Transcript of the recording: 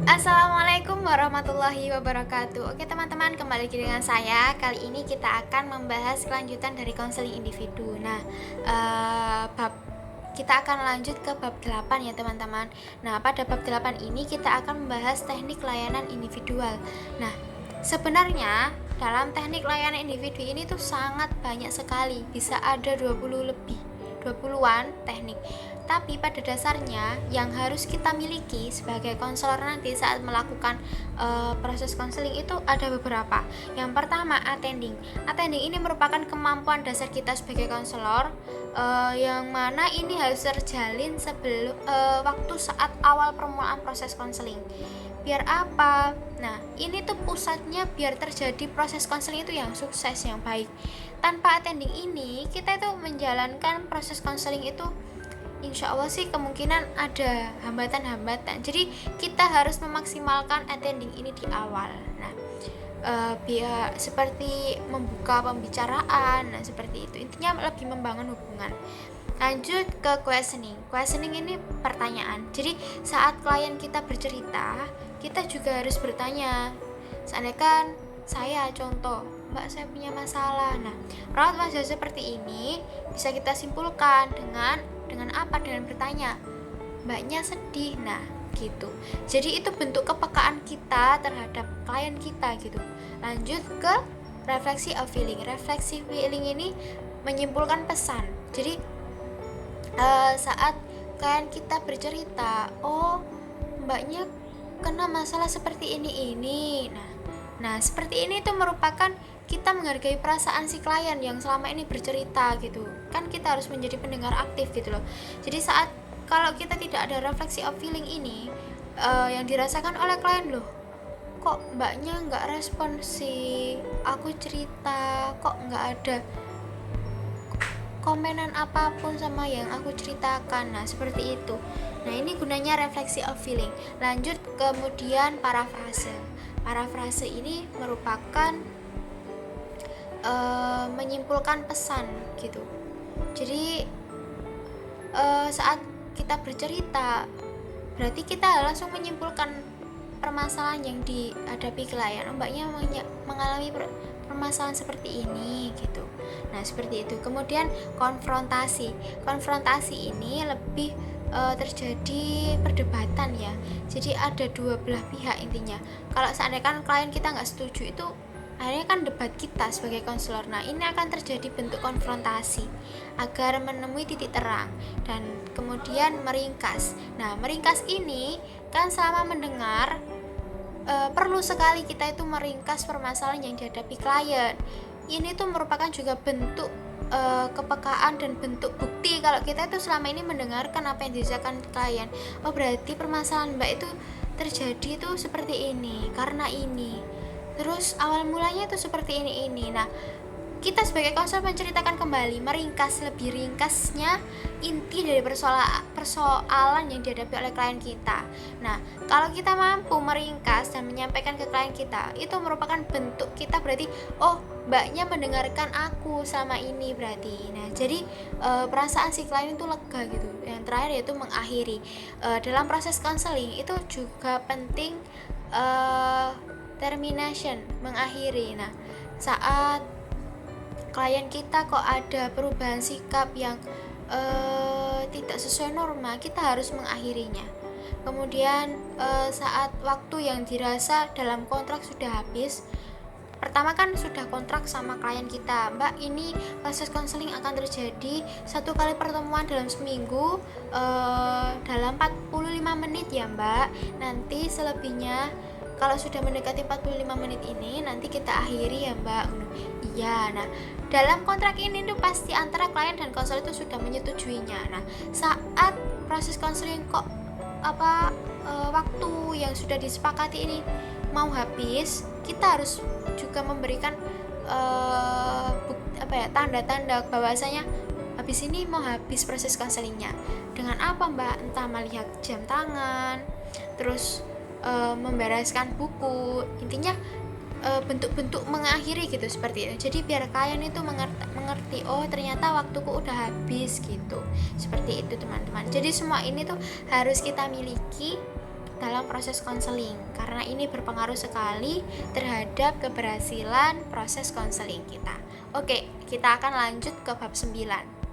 Assalamualaikum warahmatullahi wabarakatuh. Oke teman-teman, kembali lagi dengan saya. Kali ini kita akan membahas kelanjutan dari konseling individu. Nah, kita akan lanjut ke bab 8 ya teman-teman. Nah, pada bab 8 ini kita akan membahas teknik layanan individual. Nah, sebenarnya dalam teknik layanan individu ini tuh sangat banyak sekali, bisa ada 20-an teknik. Tapi pada dasarnya yang harus kita miliki sebagai konselor nanti saat melakukan proses konseling itu ada beberapa. Yang pertama, attending. Attending ini merupakan kemampuan dasar kita sebagai konselor, yang mana ini harus terjalin sebelum waktu saat awal permulaan proses konseling. Biar apa? Nah, ini tuh pusatnya biar terjadi proses konseling itu yang sukses, yang baik. Tanpa attending ini, kita itu menjalankan proses konseling itu insya Allah sih kemungkinan ada hambatan-hambatan. Jadi kita harus memaksimalkan attending ini di awal. Nah, biar seperti membuka pembicaraan, nah seperti itu. Intinya lebih membangun hubungan. Lanjut ke questioning. Questioning ini pertanyaan. Jadi saat klien kita bercerita, kita juga harus bertanya. Seandainya kan saya contoh, Mbak saya punya masalah. Nah, merawat masalah seperti ini bisa kita simpulkan dengan apa? Dengan bertanya, Mbaknya sedih. Nah, gitu. Jadi itu bentuk kepekaan kita terhadap klien kita gitu. Lanjut ke refleksi of feeling. Refleksi feeling ini menyimpulkan pesan. Jadi saat klien kita bercerita, oh mbaknya kena masalah seperti ini. Nah seperti ini tuh merupakan kita menghargai perasaan si klien yang selama ini bercerita gitu. Kan kita harus menjadi pendengar aktif gitu loh. Jadi saat kalau kita tidak ada refleksi of feeling ini, yang dirasakan oleh klien, loh kok mbaknya nggak respon sih aku cerita, kok nggak ada komenan apapun sama yang aku ceritakan. Nah seperti itu. Nah ini gunanya refleksi of feeling. Lanjut kemudian parafrase. Parafrase ini merupakan menyimpulkan pesan gitu. Jadi saat kita bercerita, berarti kita langsung menyimpulkan permasalahan yang dihadapi klien. Mbaknya mengalami permasalahan seperti ini gitu. Nah seperti itu. Kemudian konfrontasi. Konfrontasi ini lebih terjadi perdebatan ya. Jadi ada dua belah pihak intinya. Kalau seandainya kan klien kita nggak setuju, itu akhirnya kan debat kita sebagai konselor. Nah ini akan terjadi bentuk konfrontasi agar menemui titik terang dan kemudian meringkas. Nah meringkas ini kan selama mendengar, perlu sekali kita itu meringkas permasalahan yang dihadapi klien. Ini tuh merupakan juga bentuk kepekaan dan bentuk bukti kalau kita itu selama ini mendengarkan apa yang dirasakan klien. Oh berarti permasalahan mbak itu terjadi itu seperti ini karena ini, terus awal mulanya itu seperti ini. Nah kita sebagai konselor menceritakan kembali, meringkas lebih ringkasnya inti dari persoalan yang dihadapi oleh klien kita. Nah, kalau kita mampu meringkas dan menyampaikan ke klien kita, itu merupakan bentuk kita berarti, oh mbaknya mendengarkan aku selama ini berarti. Nah, jadi perasaan si klien itu lega gitu. Yang terakhir yaitu mengakhiri. Dalam proses konseling itu juga penting termination, mengakhiri. Nah, saat klien kita kok ada perubahan sikap yang tidak sesuai norma, kita harus mengakhirinya. Kemudian saat waktu yang dirasa dalam kontrak sudah habis, pertama kan sudah kontrak sama klien kita, mbak ini proses konseling akan terjadi 1 kali pertemuan dalam seminggu, dalam 45 menit ya mbak, nanti selebihnya kalau sudah mendekati 45 menit ini nanti kita akhiri ya mbak. Iya. Nah dalam kontrak ini tuh pasti antara klien dan konselor itu sudah menyetujuinya. Nah saat proses konseling kok waktu yang sudah disepakati ini mau habis, kita harus juga memberikan tanda-tanda bahwasanya habis ini mau habis proses konselingnya. Dengan apa mbak? Entah melihat jam tangan, terus membereskan buku, intinya bentuk-bentuk mengakhiri gitu seperti itu. Jadi biar klien itu mengerti, oh ternyata waktuku udah habis gitu. Seperti itu teman-teman. Jadi semua ini tuh harus kita miliki dalam proses konseling, karena ini berpengaruh sekali terhadap keberhasilan proses konseling kita. Oke, kita akan lanjut ke bab 9.